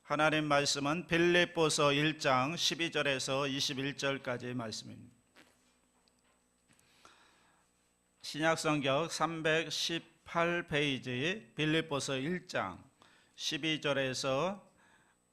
하나님 말씀은 빌립보서 1장 12절에서 21절까지의 말씀입니다. 신약성경 318페이지 빌립보서 1장 12절에서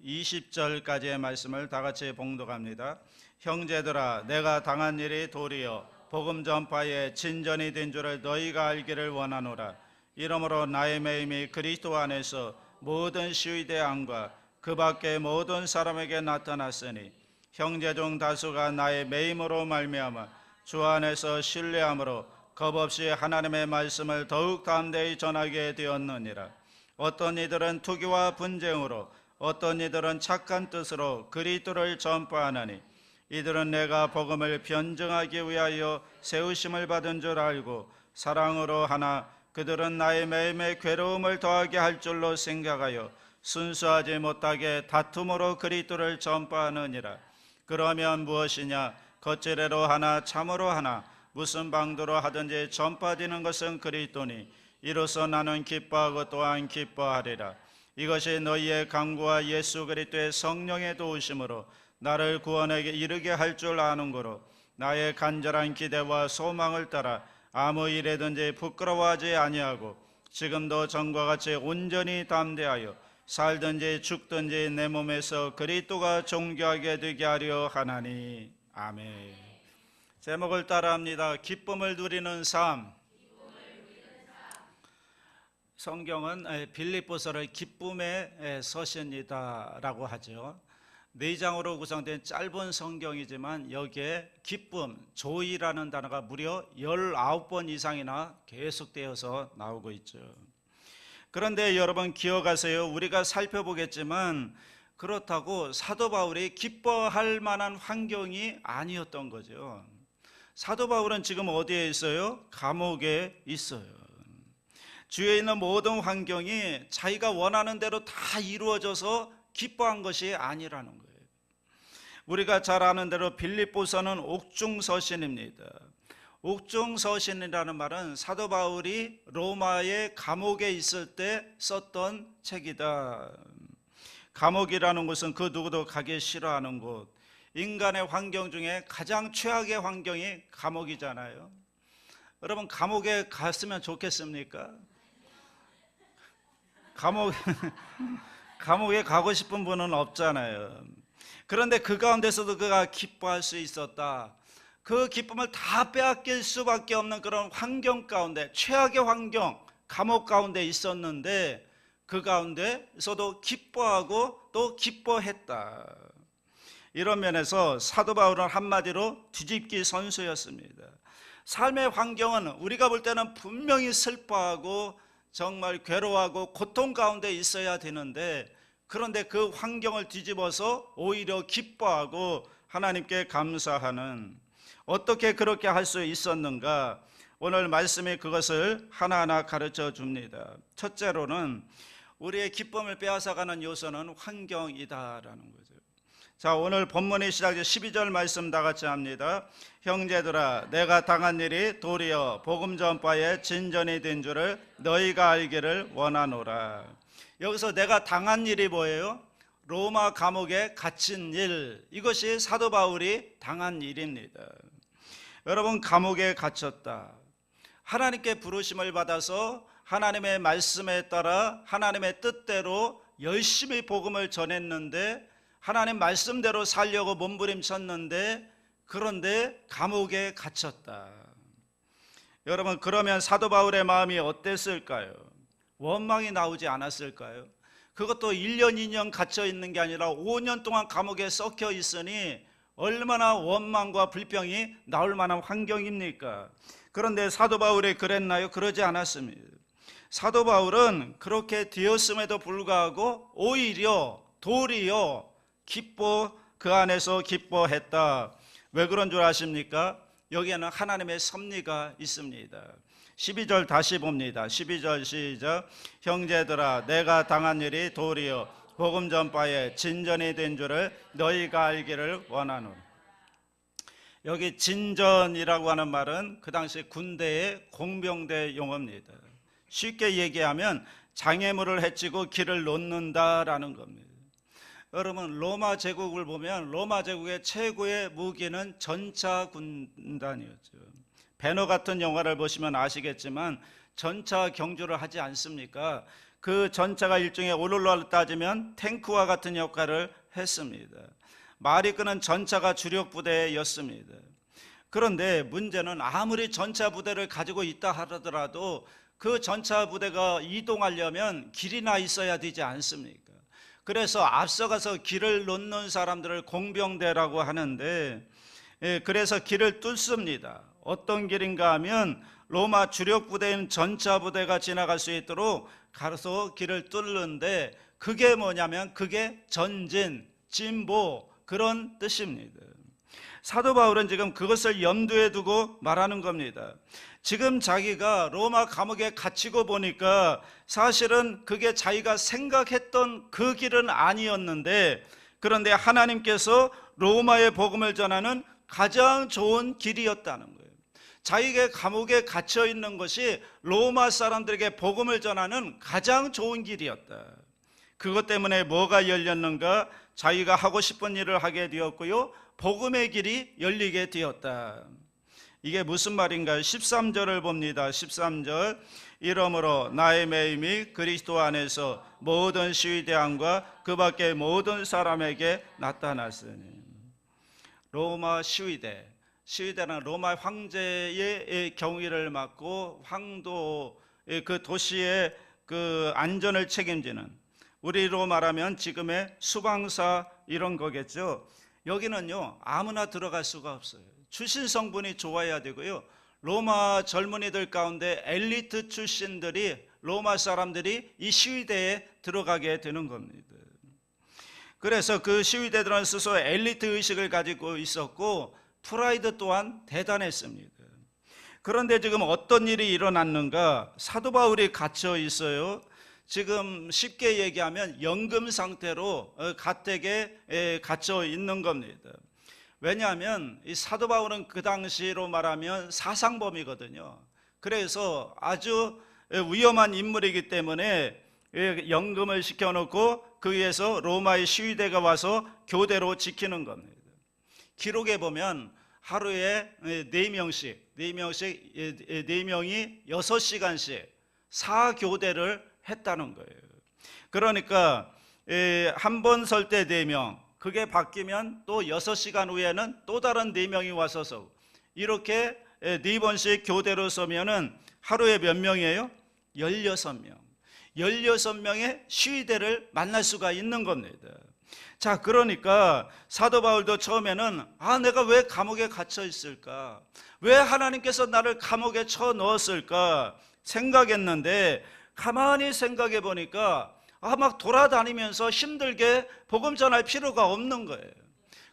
20절까지의 말씀을 다 같이 봉독합니다. 형제들아, 내가 당한 일이 도리어 복음 전파에 진전이 된 줄을 너희가 알기를 원하노라. 이러므로 나의 매임이 그리스도 안에서 모든 시위대안과 그 밖에 모든 사람에게 나타났으니 형제 중 다수가 나의 매임으로 말미암아 주 안에서 신뢰함으로 겁없이 하나님의 말씀을 더욱 담대히 전하게 되었느니라. 어떤 이들은 투기와 분쟁으로, 어떤 이들은 착한 뜻으로 그리스도를 전파하나니 이들은 내가 복음을 변증하기 위하여 세우심을 받은 줄 알고 사랑으로 하나 그들은 나의 매임에 괴로움을 더하게 할 줄로 생각하여 순수하지 못하게 다툼으로 그리스도를 전파하느니라. 그러면 무엇이냐? 겉지레로 하나 참으로 하나 무슨 방도로 하든지 전파되는 것은 그리스도니 이로써 나는 기뻐하고 또한 기뻐하리라. 이것이 너희의 강구와 예수 그리스도의 성령의 도우심으로 나를 구원에 이르게 할 줄 아는 거로 나의 간절한 기대와 소망을 따라 아무 일에든지 부끄러워하지 아니하고 지금도 전과 같이 온전히 담대하여 살든지 죽든지 내 몸에서 그리스도가 존귀하게 되게 하려 하나니. 아멘. 제목을 따라합니다. 기쁨을 누리는 삶. 성경은 빌립보서를 기쁨의 서신이다라고 하죠. 4장으로 구성된 짧은 성경이지만 여기에 기쁨, 조이라는 단어가 무려 19번 이상이나 계속되어서 나오고 있죠. 그런데 여러분 기억하세요. 우리가 살펴보겠지만 그렇다고 사도 바울이 기뻐할 만한 환경이 아니었던 거죠. 사도 바울은 지금 어디에 있어요? 감옥에 있어요. 주위에 있는 모든 환경이 자기가 원하는 대로 다 이루어져서 기뻐한 것이 아니라는 거예요. 우리가 잘 아는 대로 빌립보서는 옥중서신입니다. 옥중서신이라는 말은 사도 바울이 로마의 감옥에 있을 때 썼던 책이다. 감옥이라는 곳은 그 누구도 가기 싫어하는 곳, 인간의 환경 중에 가장 최악의 환경이 감옥이잖아요. 여러분 감옥에 갔으면 좋겠습니까? 감옥에 가고 싶은 분은 없잖아요. 그런데 그 가운데서도 그가 기뻐할 수 있었다. 그 기쁨을 다 빼앗길 수밖에 없는 그런 환경 가운데, 최악의 환경, 감옥 가운데 있었는데 그 가운데서도 기뻐하고 또 기뻐했다. 이런 면에서 사도 바울은 한마디로 뒤집기 선수였습니다. 삶의 환경은 우리가 볼 때는 분명히 슬퍼하고 정말 괴로워하고 고통 가운데 있어야 되는데, 그런데 그 환경을 뒤집어서 오히려 기뻐하고 하나님께 감사하는, 어떻게 그렇게 할 수 있었는가? 오늘 말씀이 그것을 하나하나 가르쳐 줍니다. 첫째로는 우리의 기쁨을 빼앗아가는 요소는 환경이다라는 거죠. 자, 오늘 본문이 시작해 12절 말씀 다 같이 합니다. 형제들아, 내가 당한 일이 도리어 복음 전파에 진전이 된 줄을 너희가 알기를 원하노라. 여기서 내가 당한 일이 뭐예요? 로마 감옥에 갇힌 일, 이것이 사도 바울이 당한 일입니다. 여러분 감옥에 갇혔다. 하나님께 부르심을 받아서 하나님의 말씀에 따라 하나님의 뜻대로 열심히 복음을 전했는데, 하나님 말씀대로 살려고 몸부림쳤는데, 그런데 감옥에 갇혔다. 여러분 그러면 사도 바울의 마음이 어땠을까요? 원망이 나오지 않았을까요? 그것도 1년 2년 갇혀 있는 게 아니라 5년 동안 감옥에 썩혀 있으니 얼마나 원망과 불평이 나올 만한 환경입니까? 그런데 사도 바울이 그랬나요? 그러지 않았습니다. 사도 바울은 그렇게 되었음에도 불구하고 오히려 도리어 그 안에서 기뻐했다. 왜 그런 줄 아십니까? 여기에는 하나님의 섭리가 있습니다. 12절 다시 봅니다. 12절 시작. 형제들아, 내가 당한 일이 도리어 복음 전파에 진전이 된 줄을 너희가 알기를 원하노라. 여기 진전이라고 하는 말은 그 당시 군대의 공병대 용어입니다. 쉽게 얘기하면 장애물을 해치고 길을 놓는다라는 겁니다. 여러분 로마 제국을 보면 로마 제국의 최고의 무기는 전차 군단이었죠. 배너 같은 영화를 보시면 아시겠지만 전차 경주를 하지 않습니까? 그 전차가 일종의 오늘날로 따지면 탱크와 같은 역할을 했습니다. 말이 끄는 전차가 주력 부대였습니다. 그런데 문제는 아무리 전차 부대를 가지고 있다 하더라도 그 전차 부대가 이동하려면 길이나 있어야 되지 않습니까? 그래서 앞서가서 길을 놓는 사람들을 공병대라고 하는데, 그래서 길을 뚫습니다. 어떤 길인가 하면 로마 주력 부대인 전차 부대가 지나갈 수 있도록 가서 길을 뚫는데, 그게 뭐냐면 그게 전진, 진보 그런 뜻입니다. 사도 바울은 지금 그것을 염두에 두고 말하는 겁니다. 지금 자기가 로마 감옥에 갇히고 보니까 사실은 그게 자기가 생각했던 그 길은 아니었는데, 그런데 하나님께서 로마의 복음을 전하는 가장 좋은 길이었다는 거예요. 자기가 감옥에 갇혀 있는 것이 로마 사람들에게 복음을 전하는 가장 좋은 길이었다. 그것 때문에 뭐가 열렸는가? 자기가 하고 싶은 일을 하게 되었고요, 복음의 길이 열리게 되었다. 이게 무슨 말인가요? 13절을 봅니다. 13절, 이러므로 나의 매임이 그리스도 안에서 모든 시위대왕과 그 밖의 모든 사람에게 나타났으니. 로마 시위대는 로마 황제의 경위를 맡고 황도 그 도시의 그 안전을 책임지는, 우리로 말하면 지금의 수방사 이런 거겠죠. 여기는요 아무나 들어갈 수가 없어요. 출신 성분이 좋아야 되고요, 로마 젊은이들 가운데 엘리트 출신들이, 로마 사람들이 이 시위대에 들어가게 되는 겁니다. 그래서 그 시위대들은 스스로 엘리트 의식을 가지고 있었고 프라이드 또한 대단했습니다. 그런데 지금 어떤 일이 일어났는가? 사도 바울이 갇혀 있어요. 지금 쉽게 얘기하면 연금 상태로 가택에 갇혀 있는 겁니다. 왜냐하면 이 사도 바울은 그 당시로 말하면 사상범이거든요. 그래서 아주 위험한 인물이기 때문에 연금을 시켜놓고 그 위에서 로마의 시위대가 와서 교대로 지키는 겁니다. 기록에 보면 하루에 4명이 6시간씩 4교대를 했다는 거예요. 그러니까 한 번 설 때 4명, 그게 바뀌면 또 6시간 후에는 또 다른 4명이 와서서 이렇게 4번씩 교대로 서면은 하루에 몇 명이에요? 16명. 16명의 시위대를 만날 수가 있는 겁니다. 자, 그러니까 사도 바울도 처음에는 내가 왜 감옥에 갇혀 있을까? 왜 하나님께서 나를 감옥에 쳐 넣었을까? 생각했는데 가만히 생각해 보니까 막 돌아다니면서 힘들게 복음 전할 필요가 없는 거예요.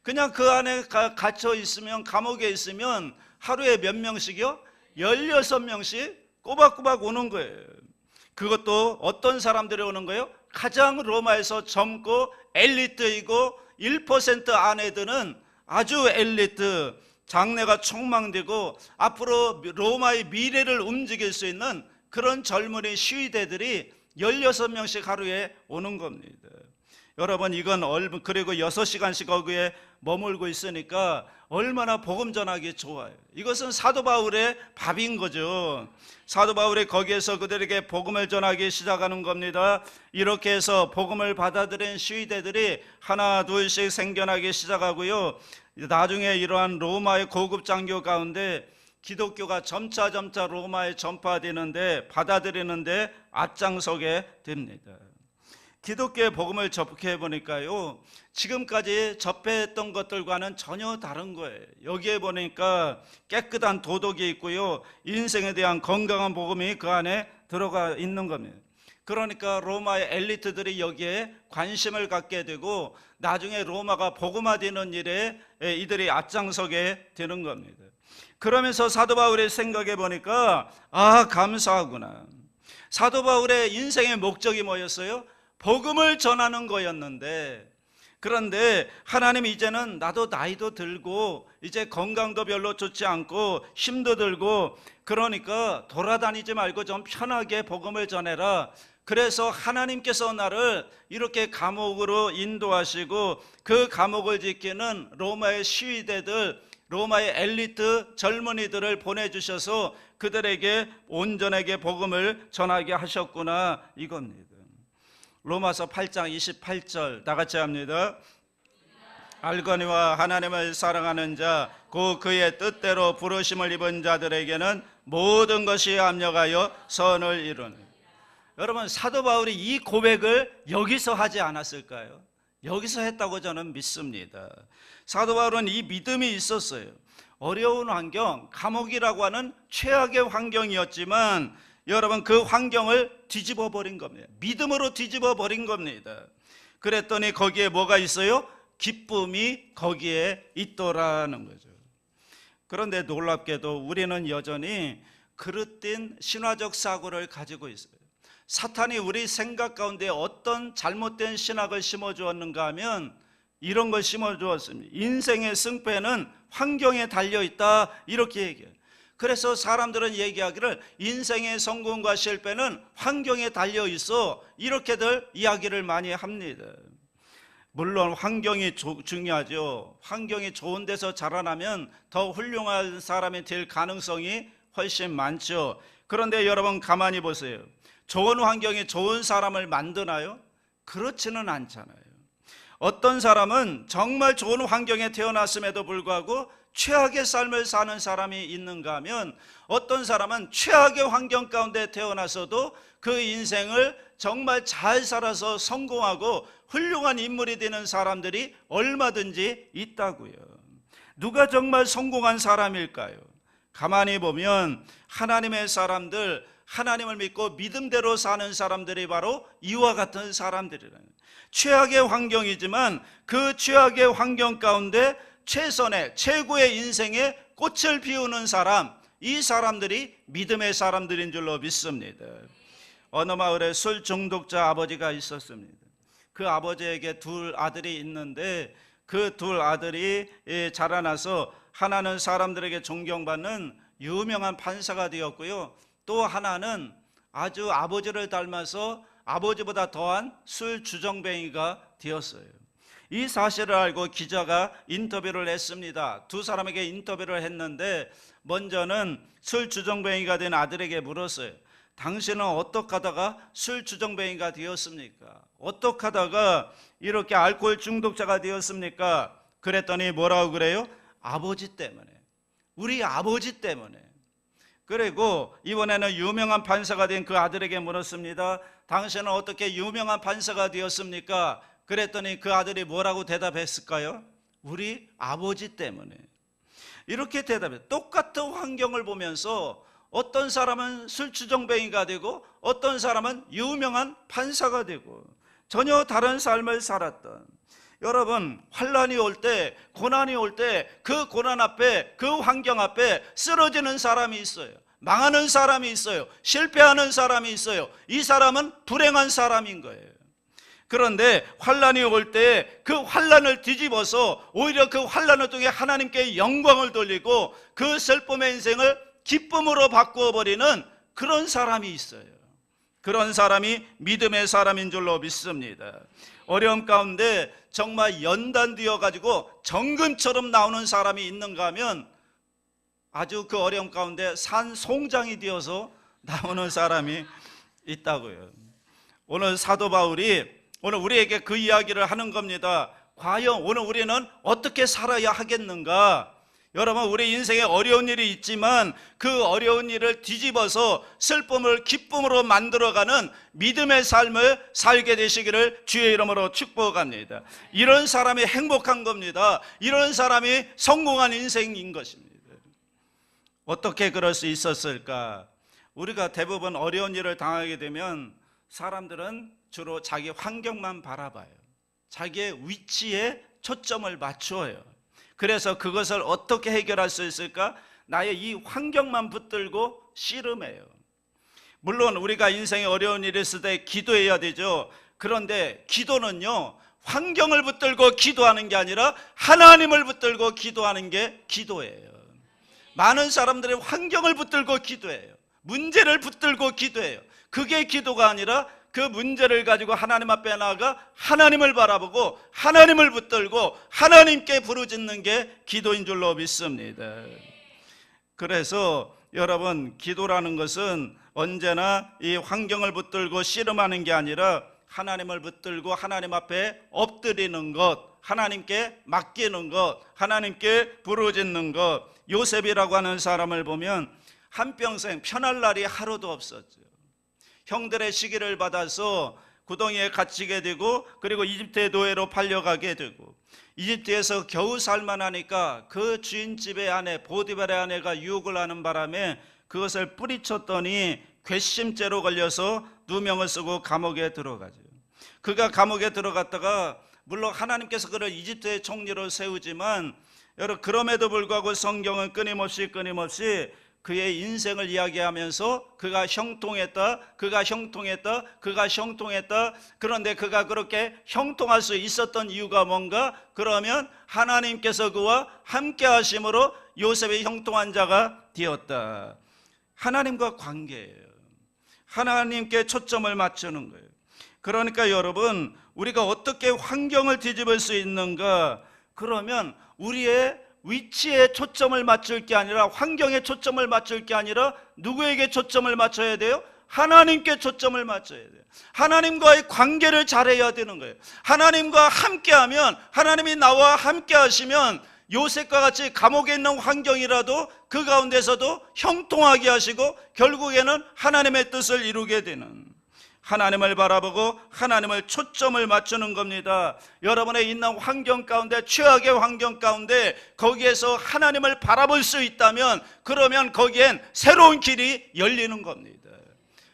그냥 그 안에 갇혀 있으면, 감옥에 있으면 하루에 몇 명씩이요? 16명씩 꼬박꼬박 오는 거예요. 그것도 어떤 사람들이 오는 거예요? 가장 로마에서 젊고 엘리트이고 1% 안에 드는 아주 엘리트, 장래가 촉망되고 앞으로 로마의 미래를 움직일 수 있는 그런 젊은이 시위대들이 16명씩 하루에 오는 겁니다. 여러분, 이건 그리고 6시간씩 거기에 머물고 있으니까 얼마나 복음 전하기 좋아요. 이것은 사도 바울의 밥인 거죠. 사도 바울이 거기에서 그들에게 복음을 전하기 시작하는 겁니다. 이렇게 해서 복음을 받아들인 시위대들이 하나 둘씩 생겨나기 시작하고요, 나중에 이러한 로마의 고급 장교 가운데 기독교가 점차 로마에 전파되는데, 받아들이는데 앞장서게 됩니다. 기독교의 복음을 접해 보니까요, 지금까지 접했던 것들과는 전혀 다른 거예요. 여기에 보니까 깨끗한 도덕이 있고요, 인생에 대한 건강한 복음이 그 안에 들어가 있는 겁니다. 그러니까 로마의 엘리트들이 여기에 관심을 갖게 되고 나중에 로마가 복음화되는 일에 이들이 앞장서게 되는 겁니다. 그러면서 사도 바울의 생각해 보니까 감사하구나. 사도 바울의 인생의 목적이 뭐였어요? 복음을 전하는 거였는데, 그런데 하나님 이제는 나도 나이도 들고 이제 건강도 별로 좋지 않고 힘도 들고, 그러니까 돌아다니지 말고 좀 편하게 복음을 전해라. 그래서 하나님께서 나를 이렇게 감옥으로 인도하시고 그 감옥을 지키는 로마의 시위대들, 로마의 엘리트 젊은이들을 보내주셔서 그들에게 온전하게 복음을 전하게 하셨구나, 이겁니다. 로마서 8장 28절 다 같이 합니다. 알거니와 하나님을 사랑하는 자, 곧 그의 뜻대로 부르심을 입은 자들에게는 모든 것이 합력하여 선을 이루는. 여러분, 사도 바울이 이 고백을 여기서 하지 않았을까요? 여기서 했다고 저는 믿습니다. 사도 바울은 이 믿음이 있었어요. 어려운 환경, 감옥이라고 하는 최악의 환경이었지만 여러분, 그 환경을 뒤집어 버린 겁니다. 믿음으로 뒤집어 버린 겁니다. 그랬더니 거기에 뭐가 있어요? 기쁨이 거기에 있더라는 거죠. 그런데 놀랍게도 우리는 여전히 그릇된 신화적 사고를 가지고 있어요. 사탄이 우리 생각 가운데 어떤 잘못된 신학을 심어주었는가 하면 이런 걸 심어주었습니다. 인생의 승패는 환경에 달려있다, 이렇게 얘기해요. 그래서 사람들은 얘기하기를 인생의 성공과 실패는 환경에 달려있어, 이렇게들 이야기를 많이 합니다. 물론 환경이 중요하죠. 환경이 좋은 데서 자라나면 더 훌륭한 사람이 될 가능성이 훨씬 많죠. 그런데 여러분 가만히 보세요. 좋은 환경이 좋은 사람을 만드나요? 그렇지는 않잖아요. 어떤 사람은 정말 좋은 환경에 태어났음에도 불구하고 최악의 삶을 사는 사람이 있는가 하면, 어떤 사람은 최악의 환경 가운데 태어나서도 그 인생을 정말 잘 살아서 성공하고 훌륭한 인물이 되는 사람들이 얼마든지 있다고요. 누가 정말 성공한 사람일까요? 가만히 보면 하나님의 사람들, 하나님을 믿고 믿음대로 사는 사람들이 바로 이와 같은 사람들이라는, 최악의 환경이지만 그 최악의 환경 가운데 최선의 최고의 인생의 꽃을 피우는 사람, 이 사람들이 믿음의 사람들인 줄로 믿습니다. 어느 마을에 술 중독자 아버지가 있었습니다. 그 아버지에게 둘 아들이 있는데 그 둘 아들이 자라나서 하나는 사람들에게 존경받는 유명한 판사가 되었고요, 또 하나는 아주 아버지를 닮아서 아버지보다 더한 술 주정뱅이가 되었어요. 이 사실을 알고 기자가 인터뷰를 했습니다. 두 사람에게 인터뷰를 했는데 먼저는 술 주정뱅이가 된 아들에게 물었어요. 당신은 어떻게 하다가 술 주정뱅이가 되었습니까? 어떻게 하다가 이렇게 알코올 중독자가 되었습니까? 그랬더니 뭐라고 그래요? 아버지 때문에, 우리 아버지 때문에. 그리고 이번에는 유명한 판사가 된 그 아들에게 물었습니다. 당신은 어떻게 유명한 판사가 되었습니까? 그랬더니 그 아들이 뭐라고 대답했을까요? 우리 아버지 때문에. 이렇게 대답해요. 똑같은 환경을 보면서 어떤 사람은 술주정뱅이가 되고 어떤 사람은 유명한 판사가 되고 전혀 다른 삶을 살았던, 여러분, 환난이 올 때, 고난이 올 때 그 고난 앞에, 그 환경 앞에 쓰러지는 사람이 있어요. 망하는 사람이 있어요. 실패하는 사람이 있어요. 이 사람은 불행한 사람인 거예요. 그런데 환난이 올 때 그 환난을 뒤집어서 오히려 그 환난을 통해 하나님께 영광을 돌리고 그 슬픔의 인생을 기쁨으로 바꾸어 버리는 그런 사람이 있어요. 그런 사람이 믿음의 사람인 줄로 믿습니다. 어려움 가운데 정말 연단되어 가지고 정금처럼 나오는 사람이 있는가 하면 아주 그 어려움 가운데 산송장이 되어서 나오는 사람이 있다고요. 오늘 사도 바울이 오늘 우리에게 그 이야기를 하는 겁니다. 과연 오늘 우리는 어떻게 살아야 하겠는가? 여러분, 우리 인생에 어려운 일이 있지만 그 어려운 일을 뒤집어서 슬픔을 기쁨으로 만들어가는 믿음의 삶을 살게 되시기를 주의 이름으로 축복합니다. 이런 사람이 행복한 겁니다. 이런 사람이 성공한 인생인 것입니다. 어떻게 그럴 수 있었을까? 우리가 대부분 어려운 일을 당하게 되면 사람들은 주로 자기 환경만 바라봐요. 자기의 위치에 초점을 맞추어요. 그래서 그것을 어떻게 해결할 수 있을까? 나의 이 환경만 붙들고 씨름해요. 물론 우리가 인생에 어려운 일이 있을 때 기도해야 되죠. 그런데 기도는요, 환경을 붙들고 기도하는 게 아니라 하나님을 붙들고 기도하는 게 기도예요. 많은 사람들이 환경을 붙들고 기도해요. 문제를 붙들고 기도해요. 그게 기도가 아니라 그 문제를 가지고 하나님 앞에 나아가 하나님을 바라보고 하나님을 붙들고 하나님께 부르짖는 게 기도인 줄로 믿습니다. 그래서 여러분, 기도라는 것은 언제나 이 환경을 붙들고 씨름하는 게 아니라 하나님을 붙들고 하나님 앞에 엎드리는 것, 하나님께 맡기는 것, 하나님께 부르짖는 것. 요셉이라고 하는 사람을 보면 한평생 편할 날이 하루도 없었죠. 형들의 시기를 받아서 구덩이에 갇히게 되고, 그리고 이집트의 노예로 팔려가게 되고, 이집트에서 겨우 살만하니까 그 주인집의 아내 보디발의 아내가 유혹을 하는 바람에 그것을 뿌리쳤더니 괘씸죄로 걸려서 누명을 쓰고 감옥에 들어가죠. 그가 감옥에 들어갔다가 물론 하나님께서 그를 이집트의 총리로 세우지만, 여러분, 그럼에도 불구하고 성경은 끊임없이 그의 인생을 이야기하면서 그가 형통했다, 그가 형통했다, 그가 형통했다. 그런데 그가 그렇게 형통할 수 있었던 이유가 뭔가? 그러면 하나님께서 그와 함께 하심으로 요셉이 형통한 자가 되었다. 하나님과 관계예요. 하나님께 초점을 맞추는 거예요. 그러니까 여러분, 우리가 어떻게 환경을 뒤집을 수 있는가? 그러면 우리의 위치에 초점을 맞출 게 아니라, 환경에 초점을 맞출 게 아니라 누구에게 초점을 맞춰야 돼요? 하나님께 초점을 맞춰야 돼요. 하나님과의 관계를 잘해야 되는 거예요. 하나님과 함께하면, 하나님이 나와 함께 하시면 요셉과 같이 감옥에 있는 환경이라도 그 가운데서도 형통하게 하시고 결국에는 하나님의 뜻을 이루게 되는, 하나님을 바라보고 하나님을 초점을 맞추는 겁니다. 여러분의 있는 환경 가운데, 최악의 환경 가운데 거기에서 하나님을 바라볼 수 있다면, 그러면 거기엔 새로운 길이 열리는 겁니다.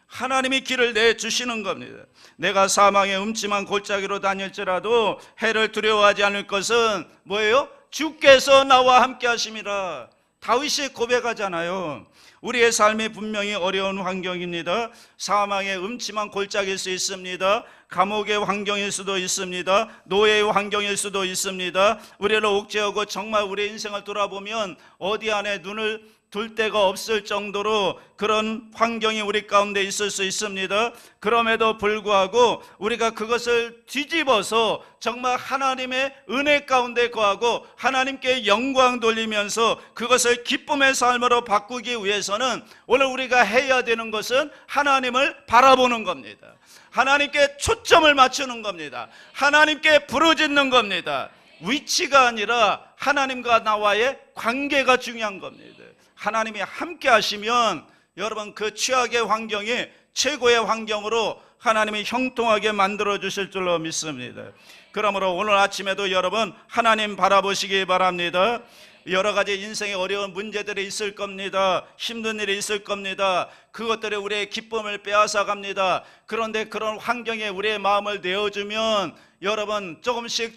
하나님이 길을 내주시는 겁니다. 내가 사망의 음침한 골짜기로 다닐지라도 해를 두려워하지 않을 것은 뭐예요? 주께서 나와 함께 하심이라. 다윗이 고백하잖아요. 우리의 삶이 분명히 어려운 환경입니다. 사망의 음침한 골짜기일 수 있습니다. 감옥의 환경일 수도 있습니다. 노예의 환경일 수도 있습니다. 우리를 옥죄하고 정말 우리의 인생을 돌아보면 어디 안에 눈을 둘 데가 없을 정도로 그런 환경이 우리 가운데 있을 수 있습니다. 그럼에도 불구하고 우리가 그것을 뒤집어서 정말 하나님의 은혜 가운데 거하고 하나님께 영광 돌리면서 그것을 기쁨의 삶으로 바꾸기 위해서는 오늘 우리가 해야 되는 것은 하나님을 바라보는 겁니다. 하나님께 초점을 맞추는 겁니다. 하나님께 부르짖는 겁니다. 위치가 아니라 하나님과 나와의 관계가 중요한 겁니다. 하나님이 함께 하시면 여러분, 그 최악의 환경이 최고의 환경으로 하나님이 형통하게 만들어 주실 줄로 믿습니다. 그러므로 오늘 아침에도 여러분, 하나님 바라보시기 바랍니다. 여러 가지 인생에 어려운 문제들이 있을 겁니다. 힘든 일이 있을 겁니다. 그것들이 우리의 기쁨을 빼앗아 갑니다. 그런데 그런 환경에 우리의 마음을 내어주면 여러분, 조금씩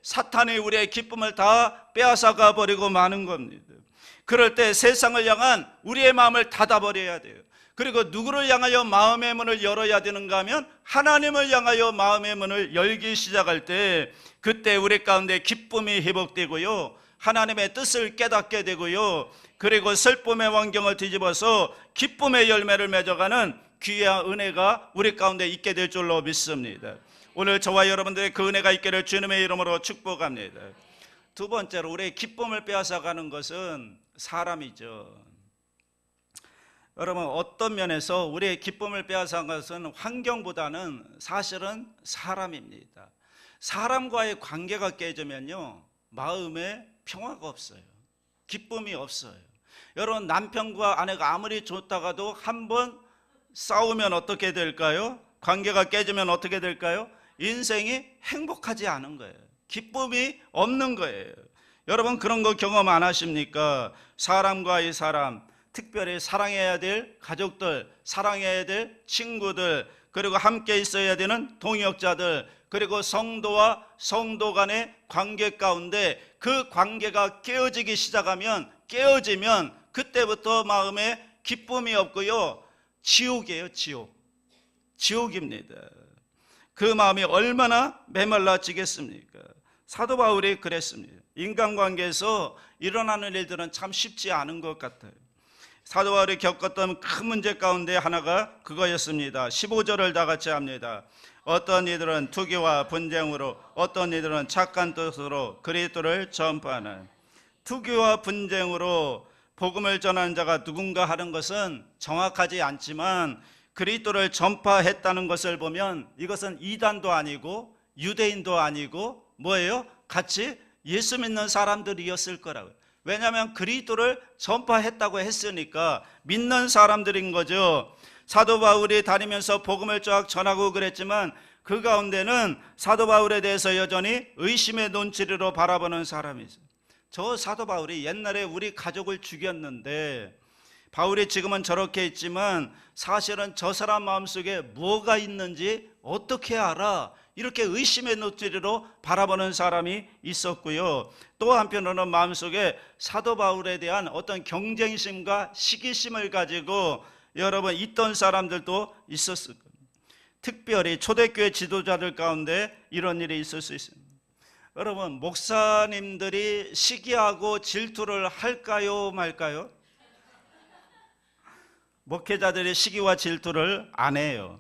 사탄이 우리의 기쁨을 다 빼앗아 가버리고 마는 겁니다. 그럴 때 세상을 향한 우리의 마음을 닫아버려야 돼요. 그리고 누구를 향하여 마음의 문을 열어야 되는가 하면 하나님을 향하여 마음의 문을 열기 시작할 때, 그때 우리 가운데 기쁨이 회복되고요, 하나님의 뜻을 깨닫게 되고요, 그리고 슬픔의 환경을 뒤집어서 기쁨의 열매를 맺어가는 귀한 은혜가 우리 가운데 있게 될 줄로 믿습니다. 오늘 저와 여러분들의 그 은혜가 있기를 주님의 이름으로 축복합니다. 두 번째로, 우리의 기쁨을 빼앗아가는 것은 사람이죠. 여러분, 어떤 면에서 우리의 기쁨을 빼앗아간 것은 환경보다는 사실은 사람입니다. 사람과의 관계가 깨지면요, 마음에 평화가 없어요. 기쁨이 없어요. 여러분, 남편과 아내가 아무리 좋다가도 한번 싸우면 어떻게 될까요? 관계가 깨지면 어떻게 될까요? 인생이 행복하지 않은 거예요. 기쁨이 없는 거예요. 여러분, 그런 거 경험 안 하십니까? 사람과의 사람, 특별히 사랑해야 될 가족들, 사랑해야 될 친구들, 그리고 함께 있어야 되는 동역자들, 그리고 성도와 성도 간의 관계 가운데 그 관계가 깨어지면 그때부터 마음에 기쁨이 없고요, 지옥이에요. 지옥입니다. 그 마음이 얼마나 메말라지겠습니까? 사도 바울이 그랬습니다. 인간관계에서 일어나는 일들은 참 쉽지 않은 것 같아요. 사도 바울이 겪었던 큰 문제 가운데 하나가 그거였습니다. 15절을 다 같이 합니다. 어떤 이들은 투기와 분쟁으로, 어떤 이들은 착한 뜻으로 그리스도를 전파하는. 투기와 분쟁으로 복음을 전하는 자가 누군가 하는 것은 정확하지 않지만 그리스도를 전파했다는 것을 보면 이것은 이단도 아니고 유대인도 아니고 뭐예요? 같이 예수 믿는 사람들이었을 거라고요. 왜냐하면 그리스도를 전파했다고 했으니까 믿는 사람들인 거죠. 사도 바울이 다니면서 복음을 쫙 전하고 그랬지만 그 가운데는 사도 바울에 대해서 여전히 의심의 눈치로 바라보는 사람이 있어요. 저 사도 바울이 옛날에 우리 가족을 죽였는데 바울이 지금은 저렇게 있지만 사실은 저 사람 마음속에 뭐가 있는지 어떻게 알아? 이렇게 의심의 눈초리로 바라보는 사람이 있었고요. 또 한편으로는 마음속에 사도 바울에 대한 어떤 경쟁심과 시기심을 가지고 여러분 있던 사람들도 있었을 겁니다. 특별히 초대교회 지도자들 가운데 이런 일이 있을 수 있습니다. 여러분, 목사님들이 시기하고 질투를 할까요, 말까요? 목회자들이 시기와 질투를 안 해요.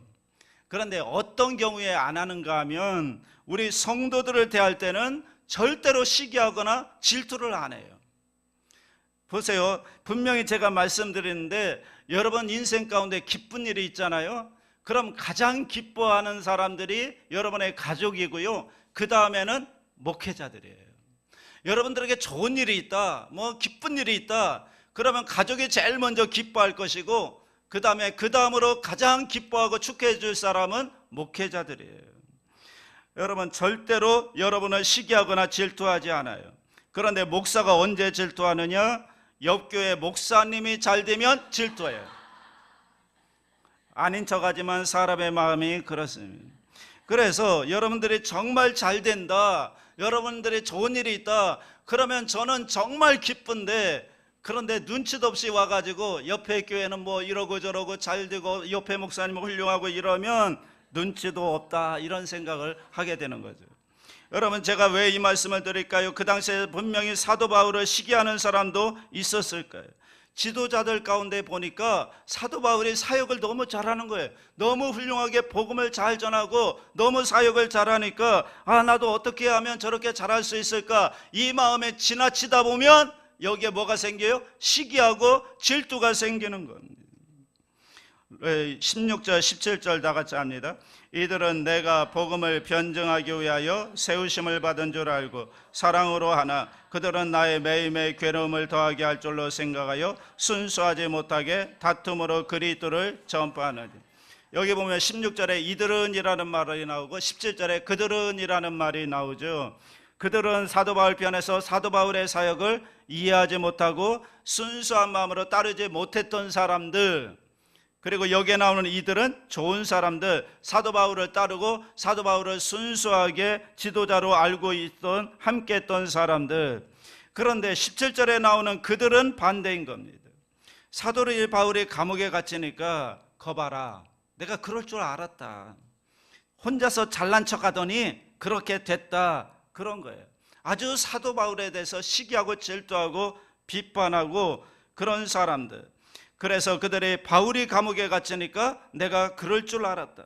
그런데 어떤 경우에 안 하는가 하면 우리 성도들을 대할 때는 절대로 시기하거나 질투를 안 해요. 보세요. 분명히 제가 말씀드리는데 여러분 인생 가운데 기쁜 일이 있잖아요. 그럼 가장 기뻐하는 사람들이 여러분의 가족이고요. 그 다음에는 목회자들이에요. 여러분들에게 좋은 일이 있다, 뭐 기쁜 일이 있다, 그러면 가족이 제일 먼저 기뻐할 것이고 그 다음으로 가장 기뻐하고 축하해 줄 사람은 목회자들이에요. 여러분 절대로 여러분을 시기하거나 질투하지 않아요. 그런데 목사가 언제 질투하느냐? 옆교회 목사님이 잘 되면 질투해요. 아닌 척하지만 사람의 마음이 그렇습니다. 그래서 여러분들이 정말 잘 된다, 여러분들이 좋은 일이 있다, 그러면 저는 정말 기쁜데 그런데 눈치도 없이 와가지고 옆에 교회는 뭐 이러고 저러고 잘 되고 옆에 목사님은 훌륭하고 이러면 눈치도 없다, 이런 생각을 하게 되는 거죠. 여러분 제가 왜 이 말씀을 드릴까요? 그 당시에 분명히 사도 바울을 시기하는 사람도 있었을 거예요. 지도자들 가운데 보니까 사도 바울이 사역을 너무 잘하는 거예요. 너무 훌륭하게 복음을 잘 전하고 너무 사역을 잘하니까 나도 어떻게 하면 저렇게 잘할 수 있을까, 이 마음에 지나치다 보면 여기에 뭐가 생겨요? 시기하고 질투가 생기는 겁니다. 16절 17절 다 같이 합니다. 이들은 내가 복음을 변증하기 위하여 세우심을 받은 줄 알고 사랑으로 하나 그들은 나의 매일매일 괴로움을 더하게 할 줄로 생각하여 순수하지 못하게 다툼으로 그리스도를 전파하느니. 여기 보면 16절에 이들은 이라는 말이 나오고 17절에 그들은 이라는 말이 나오죠. 그들은 사도 바울 편에서 사도 바울의 사역을 이해하지 못하고 순수한 마음으로 따르지 못했던 사람들, 그리고 여기에 나오는 이들은 좋은 사람들, 사도 바울을 따르고 사도 바울을 순수하게 지도자로 알고 있던, 함께 했던 사람들. 그런데 17절에 나오는 그들은 반대인 겁니다. 사도 바울이 감옥에 갇히니까 거봐라, 내가 그럴 줄 알았다, 혼자서 잘난 척하더니 그렇게 됐다, 그런 거예요. 아주 사도 바울에 대해서 시기하고 질투하고 비판하고 그런 사람들. 그래서 그들이 바울이 감옥에 갇히니까 내가 그럴 줄 알았다.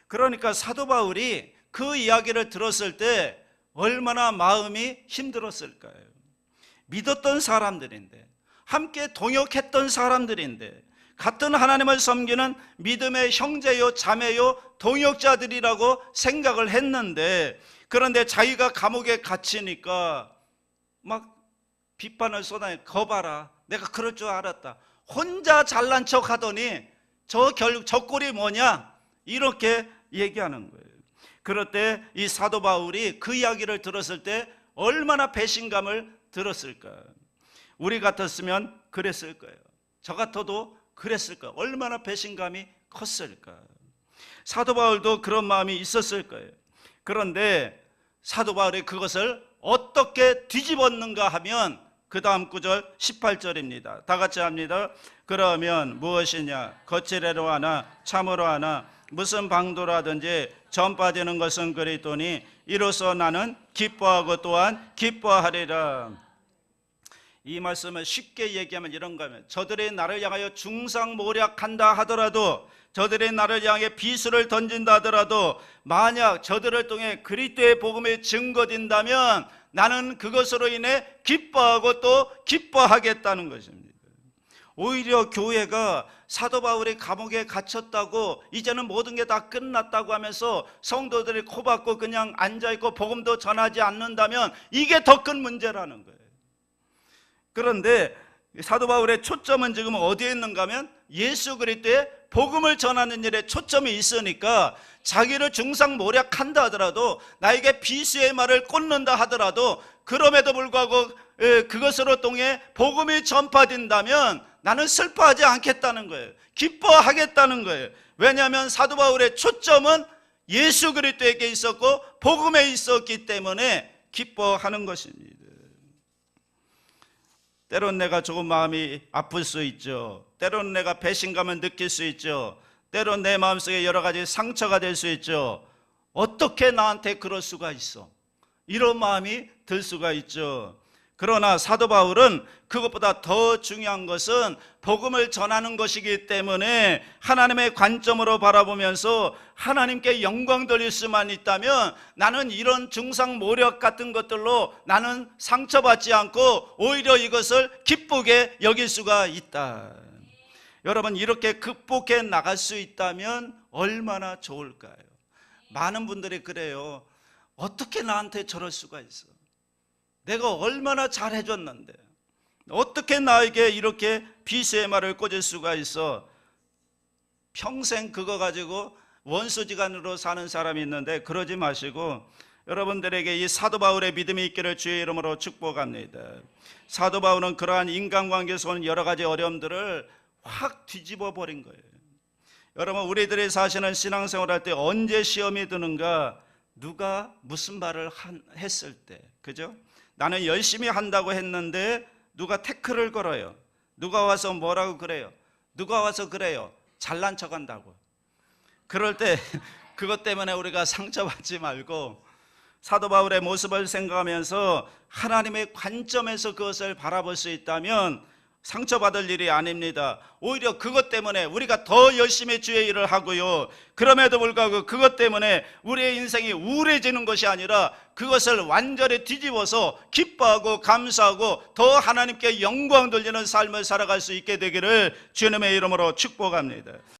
그러니까 사도 바울이 그 이야기를 들었을 때 얼마나 마음이 힘들었을까요? 믿었던 사람들인데, 함께 동역했던 사람들인데, 같은 하나님을 섬기는 믿음의 형제요 자매요 동역자들이라고 생각을 했는데, 그런데 자기가 감옥에 갇히니까 막 비판을 쏟아내. 거봐라, 내가 그럴 줄 알았다, 혼자 잘난 척 하더니 저 꼴이 뭐냐, 이렇게 얘기하는 거예요. 그럴 때 이 사도 바울이 그 이야기를 들었을 때 얼마나 배신감을 들었을까. 우리 같았으면 그랬을 거예요. 저 같아도 그랬을 거예요. 얼마나 배신감이 컸을까. 사도 바울도 그런 마음이 있었을 거예요. 그런데 사도 바울이 그것을 어떻게 뒤집었는가 하면 그 다음 구절 18절입니다. 다 같이 합니다. 그러면 무엇이냐, 거칠애로 하나 참으로 하나 무슨 방도로 하든지 전파되는 것은 그리스도니 이로써 나는 기뻐하고 또한 기뻐하리라. 이 말씀을 쉽게 얘기하면 이런 거면, 저들이 나를 향하여 중상모략한다 하더라도, 저들이 나를 향해 비수를 던진다 하더라도, 만약 저들을 통해 그리스도의 복음이 증거된다면 나는 그것으로 인해 기뻐하고 또 기뻐하겠다는 것입니다. 오히려 교회가 사도 바울이 감옥에 갇혔다고 이제는 모든 게 다 끝났다고 하면서 성도들이 코박고 그냥 앉아있고 복음도 전하지 않는다면 이게 더 큰 문제라는 거예요. 그런데 사도 바울의 초점은 지금 어디에 있는가 하면 예수 그리스도의 복음을 전하는 일에 초점이 있으니까, 자기를 중상모략한다 하더라도, 나에게 비수의 말을 꽂는다 하더라도, 그럼에도 불구하고 그것으로 통해 복음이 전파된다면 나는 슬퍼하지 않겠다는 거예요. 기뻐하겠다는 거예요. 왜냐하면 사도 바울의 초점은 예수 그리스도에게 있었고 복음에 있었기 때문에 기뻐하는 것입니다. 때론 내가 조금 마음이 아플 수 있죠. 때론 내가 배신감을 느낄 수 있죠. 때론 내 마음속에 여러 가지 상처가 될 수 있죠. 어떻게 나한테 그럴 수가 있어? 이런 마음이 들 수가 있죠. 그러나 사도 바울은 그것보다 더 중요한 것은 복음을 전하는 것이기 때문에 하나님의 관점으로 바라보면서 하나님께 영광 돌릴 수만 있다면 나는 이런 중상모략 같은 것들로 나는 상처받지 않고 오히려 이것을 기쁘게 여길 수가 있다. 여러분, 이렇게 극복해 나갈 수 있다면 얼마나 좋을까요? 많은 분들이 그래요. 어떻게 나한테 저럴 수가 있어? 내가 얼마나 잘해줬는데 어떻게 나에게 이렇게 비수의 말을 꽂을 수가 있어? 평생 그거 가지고 원수지간으로 사는 사람이 있는데 그러지 마시고 여러분들에게 이 사도 바울의 믿음이 있기를 주의 이름으로 축복합니다. 사도 바울은 그러한 인간관계에서 오는 여러 가지 어려움들을 확 뒤집어 버린 거예요. 여러분, 우리들이 사시는 신앙생활 할 때 언제 시험이 드는가? 누가 무슨 말을 했을 때, 그죠? 나는 열심히 한다고 했는데 누가 태클을 걸어요. 누가 와서 뭐라고 그래요. 누가 와서 그래요. 잘난 척한다고. 그럴 때 그것 때문에 우리가 상처받지 말고 사도 바울의 모습을 생각하면서 하나님의 관점에서 그것을 바라볼 수 있다면 상처받을 일이 아닙니다. 오히려 그것 때문에 우리가 더 열심히 주의 일을 하고요, 그럼에도 불구하고 그것 때문에 우리의 인생이 우울해지는 것이 아니라 그것을 완전히 뒤집어서 기뻐하고 감사하고 더 하나님께 영광 돌리는 삶을 살아갈 수 있게 되기를 주님의 이름으로 축복합니다.